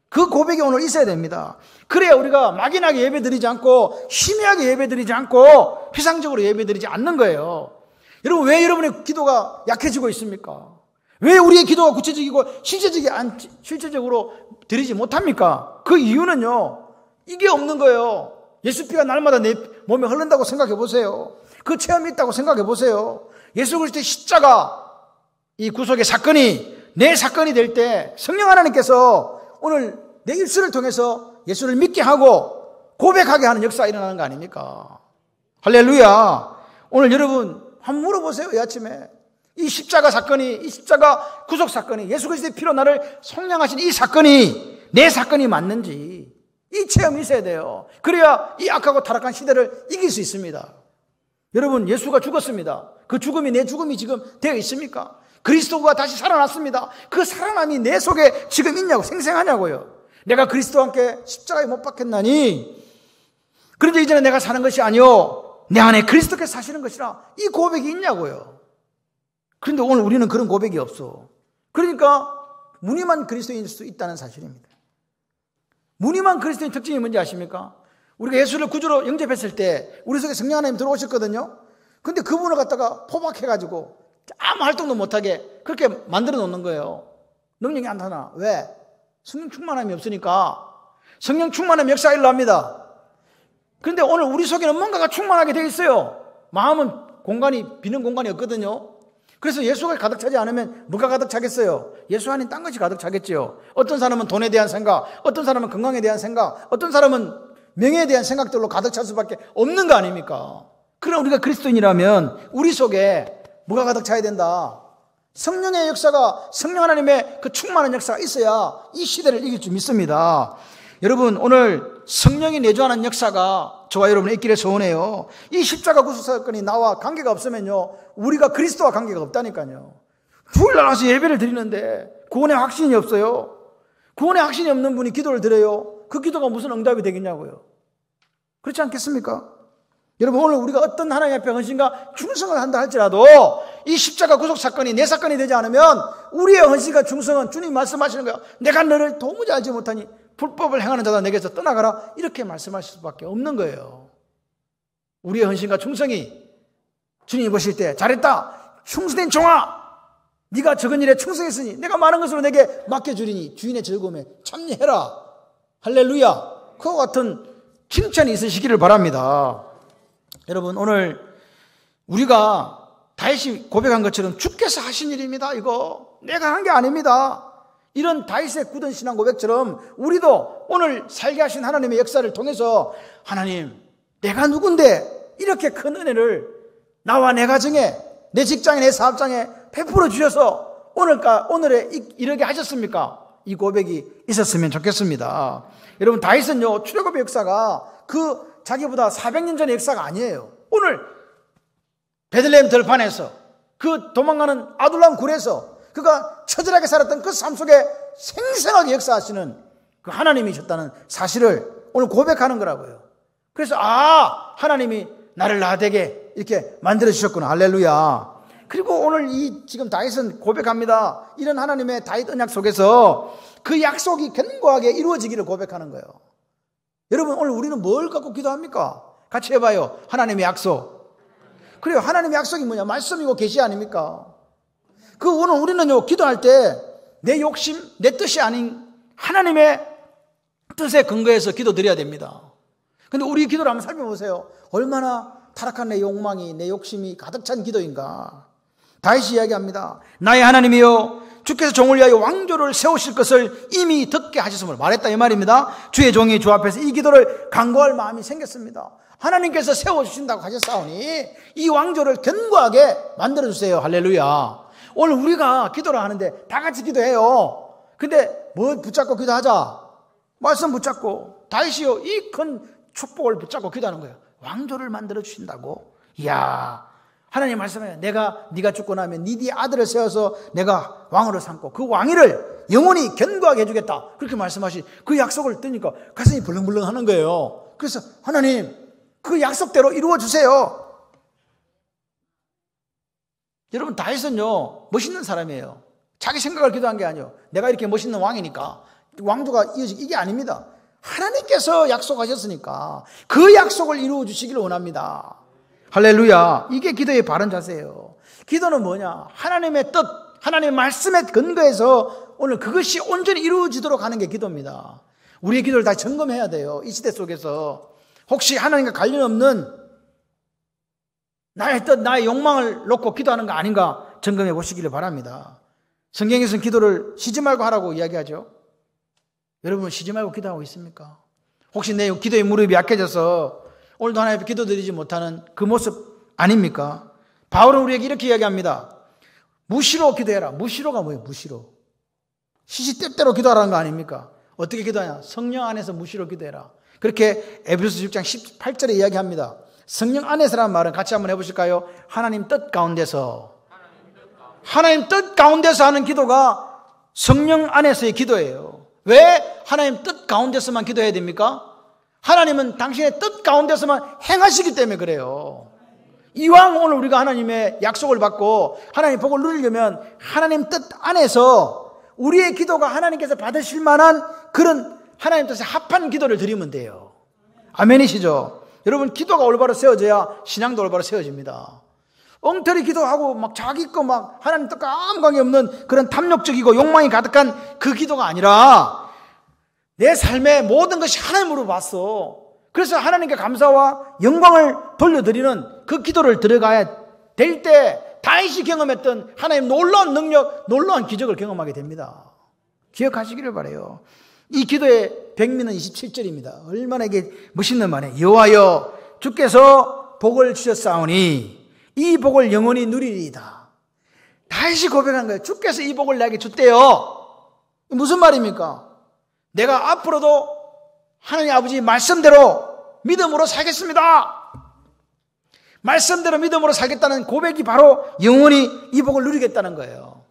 그 고백이 오늘 있어야 됩니다. 그래야 우리가 막연하게 예배드리지 않고 희미하게 예배드리지 않고 피상적으로 예배드리지 않는 거예요. 여러분, 왜 여러분의 기도가 약해지고 있습니까? 왜 우리의 기도가 구체적이고 실제적으로 드리지 못합니까? 그 이유는요, 이게 없는 거예요. 예수 피가 날마다 내 몸에 흐른다고 생각해 보세요. 그 체험이 있다고 생각해 보세요. 예수 그리스도의 십자가, 이 구속의 사건이 내 사건이 될 때 성령 하나님께서 오늘 내 입술을 통해서 예수를 믿게 하고 고백하게 하는 역사가 일어나는 거 아닙니까? 할렐루야. 오늘 여러분 한번 물어보세요. 이 아침에 이 십자가 사건이, 이 십자가 구속 사건이, 예수 그리스도의 피로 나를 속량하신 이 사건이 내 사건이 맞는지 이 체험이 있어야 돼요. 그래야 이 악하고 타락한 시대를 이길 수 있습니다. 여러분, 예수가 죽었습니다. 그 죽음이 내 죽음이 지금 되어 있습니까? 그리스도가 다시 살아났습니다. 그 살아남이 내 속에 지금 있냐고, 생생하냐고요. 내가 그리스도와 함께 십자가에 못 박혔나니 그런데 이제는 내가 사는 것이 아니요 내 안에 그리스도께서 사시는 것이라, 이 고백이 있냐고요. 그런데 오늘 우리는 그런 고백이 없어. 그러니까 무늬만 그리스도인일 수 있다는 사실입니다. 무늬만 그리스도인 특징이 뭔지 아십니까? 우리가 예수를 구주로 영접했을 때 우리 속에 성령 하나님 들어오셨거든요. 근데 그분을 갖다가 포박해가지고 아무 활동도 못하게 그렇게 만들어 놓는 거예요. 능력이 안 나타나. 왜? 성령 충만함이 없으니까. 성령 충만함 역사가 일어납니다. 그런데 오늘 우리 속에는 뭔가가 충만하게 되어 있어요. 마음은 공간이, 비는 공간이 없거든요. 그래서 예수가 가득 차지 않으면 뭐가 가득 차겠어요? 예수 안에 딴 것이 가득 차겠죠. 어떤 사람은 돈에 대한 생각, 어떤 사람은 건강에 대한 생각, 어떤 사람은 명예에 대한 생각들로 가득 찰 수밖에 없는 거 아닙니까? 그럼 우리가 그리스도인이라면 우리 속에 뭐가 가득 차야 된다? 성령의 역사가, 성령 하나님의 그 충만한 역사가 있어야 이 시대를 이길 줄 믿습니다. 여러분, 오늘 성령이 내주하는 역사가 저와 여러분의 있기를 소원해요. 이 십자가 구속 사건이 나와 관계가 없으면요, 우리가 그리스도와 관계가 없다니까요. 주일날 와서 예배를 드리는데 구원의 확신이 없어요. 구원의 확신이 없는 분이 기도를 드려요. 그 기도가 무슨 응답이 되겠냐고요. 그렇지 않겠습니까? 여러분, 오늘 우리가 어떤 하나님 앞에 헌신과 충성을 한다 할지라도 이 십자가 구속 사건이 내 사건이 되지 않으면 우리의 헌신과 충성은 주님 말씀하시는 거예요. 내가 너를 도무지 알지 못하니 불법을 행하는 자다 내게서 떠나가라, 이렇게 말씀하실 수밖에 없는 거예요. 우리의 헌신과 충성이 주님이 보실 때 잘했다, 충성된 종아, 네가 적은 일에 충성했으니 내가 많은 것으로 내게 맡겨주리니 주인의 즐거움에 참여해라. 할렐루야. 그와 같은 칭찬이 있으시기를 바랍니다. 여러분, 오늘 우리가 다윗이 고백한 것처럼 주께서 하신 일입니다. 이거 내가 한 게 아닙니다. 이런 다윗의 굳은 신앙 고백처럼 우리도 오늘 살게 하신 하나님의 역사를 통해서 하나님, 내가 누군데 이렇게 큰 은혜를 나와 내 가정에, 내 직장에, 내 사업장에 베풀어 주셔서 오늘에 이르게 하셨습니까? 이 고백이 있었으면 좋겠습니다. 여러분, 다윗은요, 출애굽의 역사가 그 자기보다 400년 전의 역사가 아니에요. 오늘 베들레헴 들판에서, 그 도망가는 아둘람 굴에서 그가 처절하게 살았던 그 삶 속에 생생하게 역사하시는 그 하나님이셨다는 사실을 오늘 고백하는 거라고요. 그래서 하나님이 나를 나되게 이렇게 만들어 주셨구나. 할렐루야. 그리고 오늘 지금 다윗은 고백합니다. 이런 하나님의 다윗 언약 속에서 그 약속이 견고하게 이루어지기를 고백하는 거예요. 여러분, 오늘 우리는 뭘 갖고 기도합니까? 같이 해봐요. 하나님의 약속. 그래요. 하나님의 약속이 뭐냐? 말씀이고 계시 아닙니까? 오늘 우리는요, 기도할 때 내 욕심, 내 뜻이 아닌 하나님의 뜻에 근거해서 기도 드려야 됩니다. 근데 우리 기도를 한번 살펴보세요. 얼마나 타락한 내 욕망이, 내 욕심이 가득 찬 기도인가. 다윗이 이야기합니다. 나의 하나님이여, 주께서 종을 위하여 왕조를 세우실 것을 이미 듣게 하셨음을 말했다, 이 말입니다. 주의 종이 주 앞에서 이 기도를 간구할 마음이 생겼습니다. 하나님께서 세워주신다고 하셨사오니 이 왕조를 견고하게 만들어주세요. 할렐루야. 오늘 우리가 기도를 하는데 다 같이 기도해요. 근데 뭐 붙잡고 기도하자? 말씀 붙잡고. 다윗이요, 이 큰 축복을 붙잡고 기도하는 거예요. 왕조를 만들어 주신다고. 이야, 하나님 말씀해요. 네가 죽고 나면 네 아들을 세워서 내가 왕으로 삼고 그 왕위를 영원히 견고하게 해주겠다. 그렇게 말씀하신 그 약속을 뜨니까 가슴이 벌렁벌렁 하는 거예요. 그래서 하나님, 그 약속대로 이루어 주세요. 여러분, 다윗은요, 멋있는 사람이에요. 자기 생각을 기도한 게 아니에요. 내가 이렇게 멋있는 왕이니까 왕조가 이어지기, 이게 아닙니다. 하나님께서 약속하셨으니까 그 약속을 이루어 주시기를 원합니다. 할렐루야. 이게 기도의 바른 자세예요. 기도는 뭐냐? 하나님의 뜻, 하나님의 말씀에 근거해서 오늘 그것이 온전히 이루어지도록 하는 게 기도입니다. 우리의 기도를 다 점검해야 돼요. 이 시대 속에서 혹시 하나님과 관련 없는 나의 뜻, 나의 욕망을 놓고 기도하는 거 아닌가 점검해 보시기를 바랍니다. 성경에서는 기도를 쉬지 말고 하라고 이야기하죠. 여러분, 쉬지 말고 기도하고 있습니까? 혹시 내 기도의 무릎이 약해져서 오늘도 하나님 앞에 기도드리지 못하는 그 모습 아닙니까? 바울은 우리에게 이렇게 이야기합니다. 무시로 기도해라. 무시로가 뭐예요? 무시로. 시시때때로 기도하라는 거 아닙니까? 어떻게 기도하냐? 성령 안에서 무시로 기도해라. 그렇게 에베소서 6장 18절에 이야기합니다. 성령 안에서라는 말은 같이 한번 해보실까요? 하나님 뜻 가운데서. 하나님 뜻 가운데서 하는 기도가 성령 안에서의 기도예요. 왜 하나님 뜻 가운데서만 기도해야 됩니까? 하나님은 당신의 뜻 가운데서만 행하시기 때문에 그래요. 이왕 오늘 우리가 하나님의 약속을 받고 하나님 복을 누리려면 하나님 뜻 안에서 우리의 기도가 하나님께서 받으실 만한 그런 하나님 뜻에 합한 기도를 드리면 돼요. 아멘이시죠? 여러분, 기도가 올바로 세워져야 신앙도 올바로 세워집니다. 엉터리 기도하고 막 자기 거 막 하나님 뜻과 아무 관계없는 그런 탐욕적이고 욕망이 가득한 그 기도가 아니라 내 삶의 모든 것이 하나님으로 봤어. 그래서 하나님께 감사와 영광을 돌려드리는 그 기도를 들어가야 될 때 다윗이 경험했던 하나님 놀라운 능력, 놀라운 기적을 경험하게 됩니다. 기억하시기를 바라요. 이 기도의 백미는 27절입니다. 얼마나 이게 멋있는 말이에요. 여호와여, 주께서 복을 주셨사오니 이 복을 영원히 누리리이다. 다윗이 고백한 거예요. 주께서 이 복을 내게 줬대요. 무슨 말입니까? 내가 앞으로도 하나님 아버지 말씀대로 믿음으로 살겠습니다. 말씀대로 믿음으로 살겠다는 고백이 바로 영원히 이 복을 누리겠다는 거예요.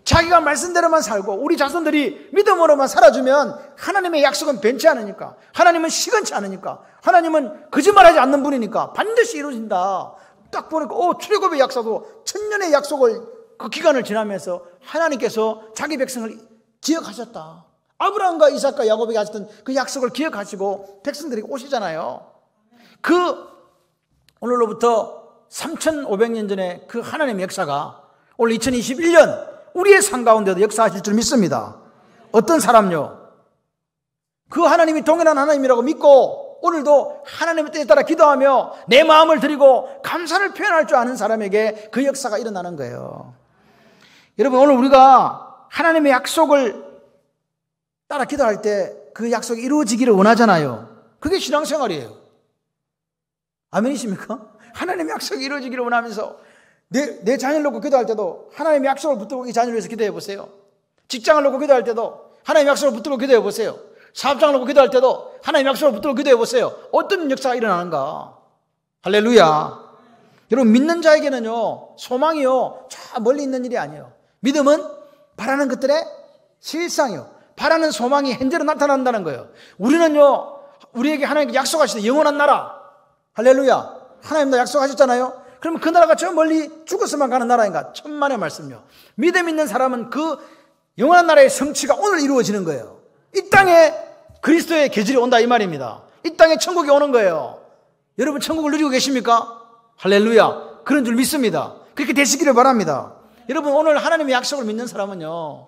자기가 말씀대로만 살고 우리 자손들이 믿음으로만 살아주면 하나님의 약속은 변치 않으니까, 하나님은 시건치 않으니까, 하나님은 거짓말하지 않는 분이니까 반드시 이루어진다. 딱 보니까 출애굽의 약속도 1000년의 약속을 그 기간을 지나면서 하나님께서 자기 백성을 기억하셨다. 아브라함과 이삭과 야곱에게 하셨던 그 약속을 기억하시고 백성들이 오시잖아요. 오늘로부터 3500년 전에 그 하나님의 역사가 오늘 2021년 우리의 삶 가운데도 역사하실 줄 믿습니다. 어떤 사람요? 그 하나님이 동일한 하나님이라고 믿고 오늘도 하나님의 뜻에 따라 기도하며 내 마음을 드리고 감사를 표현할 줄 아는 사람에게 그 역사가 일어나는 거예요. 여러분, 오늘 우리가 하나님의 약속을 따라 기도할 때 그 약속이 이루어지기를 원하잖아요. 그게 신앙생활이에요. 아멘이십니까? 하나님의 약속이 이루어지기를 원하면서 내 자녀를 놓고 기도할 때도 하나님의 약속을 붙들고 이 자녀를 위해서 기도해 보세요. 직장을 놓고 기도할 때도 하나님의 약속을 붙들고 기도해 보세요. 사업장을 놓고 기도할 때도 하나님의 약속을 붙들고 기도해 보세요. 어떤 역사가 일어나는가? 할렐루야. 여러분, 믿는 자에게는요, 소망이요, 저 멀리 있는 일이 아니에요. 믿음은 바라는 것들의 실상이요, 바라는 소망이 현재로 나타난다는 거예요. 우리는요, 우리에게 하나님께 약속하시는 영원한 나라, 할렐루야, 하나님 나 약속하셨잖아요. 그러면 그 나라가 저 멀리 죽어서만 가는 나라인가? 천만의 말씀요. 믿음 있는 사람은 그 영원한 나라의 성취가 오늘 이루어지는 거예요. 이 땅에 그리스도의 계절이 온다 이 말입니다. 이 땅에 천국이 오는 거예요. 여러분, 천국을 누리고 계십니까? 할렐루야. 그런 줄 믿습니다. 그렇게 되시기를 바랍니다. 여러분, 오늘 하나님의 약속을 믿는 사람은요,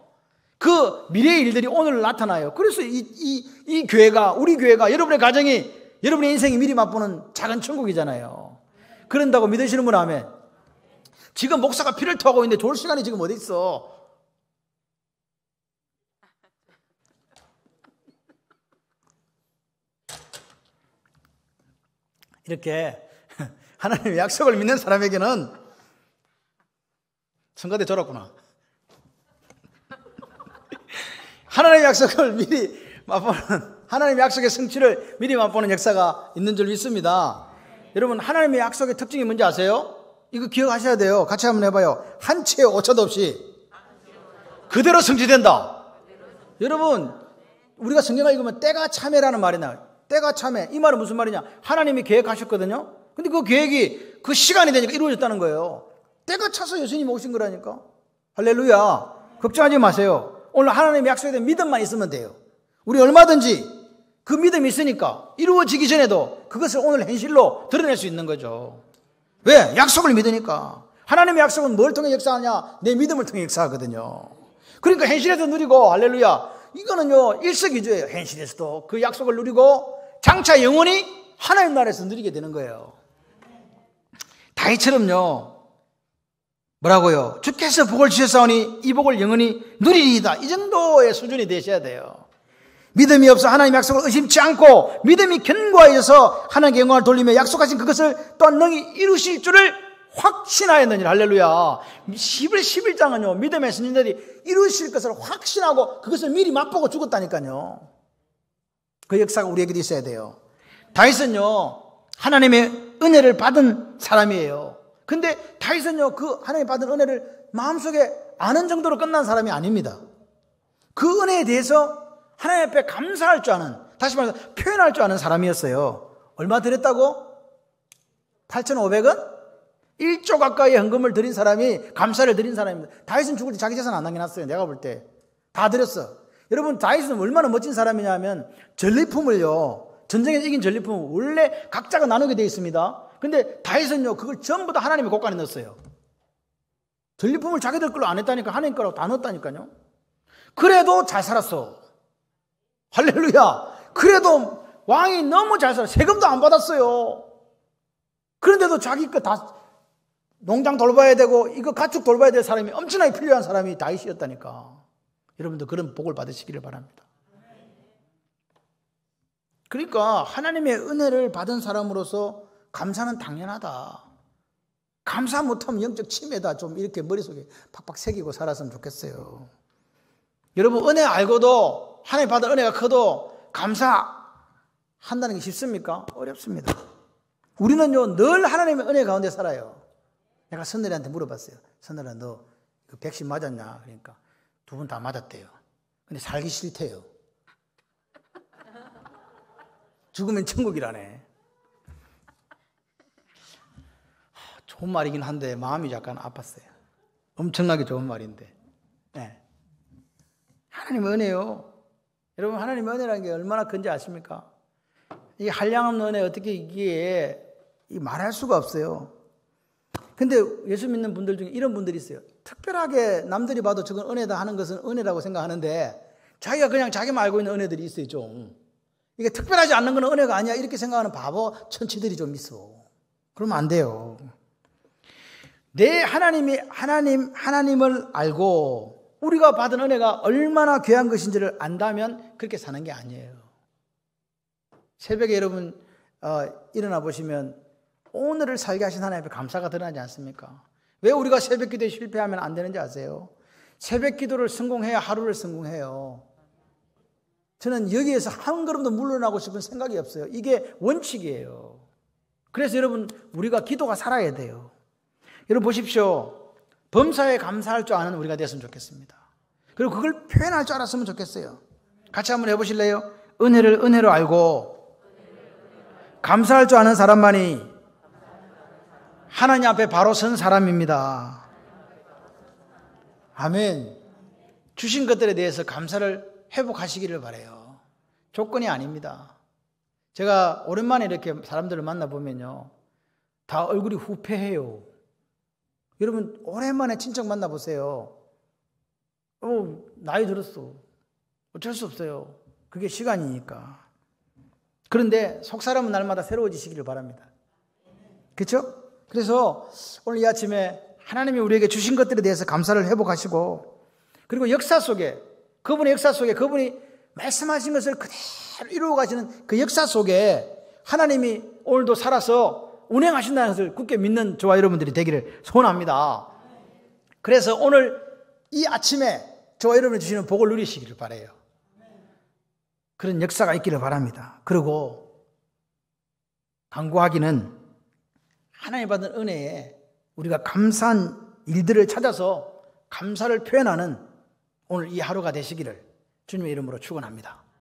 그 미래의 일들이 오늘 나타나요. 그래서 이 교회가, 우리 교회가, 여러분의 가정이, 여러분의 인생이 미리 맛보는 작은 천국이잖아요. 그런다고 믿으시는 분 아멘. 지금 목사가 피를 토하고 있는데 좋을 시간이 지금 어디 있어? 이렇게 하나님의 약속을 믿는 사람에게는 성가대 졸았구나. 하나님의 약속을 미리 맛보는, 하나님의 약속의 성취를 미리 맛보는 역사가 있는 줄 믿습니다. 여러분, 하나님의 약속의 특징이 뭔지 아세요? 이거 기억하셔야 돼요. 같이 한번 해봐요. 한 치의 오차도 없이 그대로 성취된다. 여러분, 우리가 성경을 읽으면 때가 참회라는 말이 나와요. 때가 참회. 이 말은 무슨 말이냐? 하나님이 계획하셨거든요. 근데 그 계획이 그 시간이 되니까 이루어졌다는 거예요. 때가 차서 예수님이 오신 거라니까. 할렐루야. 걱정하지 마세요. 오늘 하나님의 약속에 대한 믿음만 있으면 돼요. 우리 얼마든지 그 믿음이 있으니까 이루어지기 전에도 그것을 오늘 현실로 드러낼 수 있는 거죠. 왜? 약속을 믿으니까. 하나님의 약속은 뭘 통해 역사하냐? 내 믿음을 통해 역사하거든요. 그러니까 현실에서 누리고, 할렐루야, 이거는요 일석이조예요. 현실에서도 그 약속을 누리고 장차 영원히 하나님 나라에서 누리게 되는 거예요. 다윗처럼요, 뭐라고요? 주께서 복을 주셨사오니 이 복을 영원히 누리리이다. 이 정도의 수준이 되셔야 돼요. 믿음이 없어 하나님의 약속을 의심치 않고 믿음이 견고하여서 하나님께 영광을 돌리며 약속하신 그것을 또한 능히 이루실 줄을 확신하였느니라. 할렐루야. 11장은요 믿음의 선진들이 이루실 것을 확신하고 그것을 미리 맛보고 죽었다니까요. 그 역사가 우리에게도 있어야 돼요. 다윗은요 하나님의 은혜를 받은 사람이에요. 근데 다윗은요 그 하나님 받은 은혜를 마음속에 아는 정도로 끝난 사람이 아닙니다. 그 은혜에 대해서 하나님 앞에 감사할 줄 아는, 다시 말해서 표현할 줄 아는 사람이었어요. 얼마 드렸다고? 8,500원? 1조 가까이의 헌금을 드린 사람이, 감사를 드린 사람입니다. 다윗은 죽을 때 자기 재산 안 남겨놨어요. 내가 볼 때 다 드렸어. 여러분, 다윗은 얼마나 멋진 사람이냐면 전리품을요, 전쟁에서 이긴 전리품은 원래 각자가 나누게 되어 있습니다. 근데 다윗은요 그걸 전부 다 하나님의 곳간에 넣었어요. 전리품을 자기들 걸로 안 했다니까 하나님 거라고 다 넣었다니까요. 그래도 잘 살았어. 할렐루야. 그래도 왕이 너무 잘 살았어. 세금도 안 받았어요. 그런데도 자기 거 다 농장 돌봐야 되고 이거 가축 돌봐야 될 사람이 엄청나게 필요한 사람이 다윗이었다니까. 여러분들 그런 복을 받으시기를 바랍니다. 그러니까 하나님의 은혜를 받은 사람으로서 감사는 당연하다. 감사 못하면 영적 침해다. 좀 이렇게 머릿속에 팍팍 새기고 살았으면 좋겠어요. 여러분, 은혜 알고도 하나님 받은 은혜가 커도 감사한다는 게 쉽습니까? 어렵습니다. 우리는요 늘 하나님의 은혜 가운데 살아요. 내가 선늘이한테 물어봤어요. 선늘아, 너 그 백신 맞았냐? 그러니까 두 분 다 맞았대요. 근데 살기 싫대요. 죽으면 천국이라네. 좋은 말이긴 한데 마음이 약간 아팠어요. 엄청나게 좋은 말인데. 네. 하나님의 은혜요. 여러분, 하나님의 은혜라는 게 얼마나 큰지 아십니까? 이 한량없는 은혜 어떻게 이게 말할 수가 없어요. 근데 예수 믿는 분들 중에 이런 분들이 있어요. 특별하게 남들이 봐도 저건 은혜다 하는 것은 은혜라고 생각하는데 자기가 그냥 자기만 알고 있는 은혜들이 있어요. 좀 이게 특별하지 않는 건 은혜가 아니야 이렇게 생각하는 바보 천치들이 좀 있어. 그러면 안 돼요. 내 하나님을 알고 우리가 받은 은혜가 얼마나 귀한 것인지를 안다면 그렇게 사는 게 아니에요. 새벽에 여러분 일어나 보시면 오늘을 살게 하신 하나님 앞에 감사가 드러나지 않습니까? 왜 우리가 새벽 기도에 실패하면 안 되는지 아세요? 새벽 기도를 성공해야 하루를 성공해요. 저는 여기에서 한 걸음도 물러나고 싶은 생각이 없어요. 이게 원칙이에요. 그래서 여러분 우리가 기도가 살아야 돼요. 여러분 보십시오. 범사에 감사할 줄 아는 우리가 됐으면 좋겠습니다. 그리고 그걸 표현할 줄 알았으면 좋겠어요. 같이 한번 해보실래요? 은혜를 은혜로 알고 감사할 줄 아는 사람만이 하나님 앞에 바로 선 사람입니다. 아멘. 주신 것들에 대해서 감사를 회복하시기를 바라요. 조건이 아닙니다. 제가 오랜만에 이렇게 사람들을 만나보면요, 다 얼굴이 후패해요. 여러분 오랜만에 친척 만나보세요. 나이 들었어. 어쩔 수 없어요. 그게 시간이니까. 그런데 속사람은 날마다 새로워지시기를 바랍니다. 그렇죠? 그래서 오늘 이 아침에 하나님이 우리에게 주신 것들에 대해서 감사를 회복하시고, 그리고 역사 속에 그분의 역사 속에 그분이 말씀하신 것을 그대로 이루어 가시는 그 역사 속에 하나님이 오늘도 살아서 운행하신다는 것을 굳게 믿는 저와 여러분들이 되기를 소원합니다. 그래서 오늘 이 아침에 저와 여러분이 주시는 복을 누리시기를 바라요. 그런 역사가 있기를 바랍니다. 그리고 간구하기는 하나님 받은 은혜에 우리가 감사한 일들을 찾아서 감사를 표현하는 오늘 이 하루가 되시기를 주님의 이름으로 축원합니다.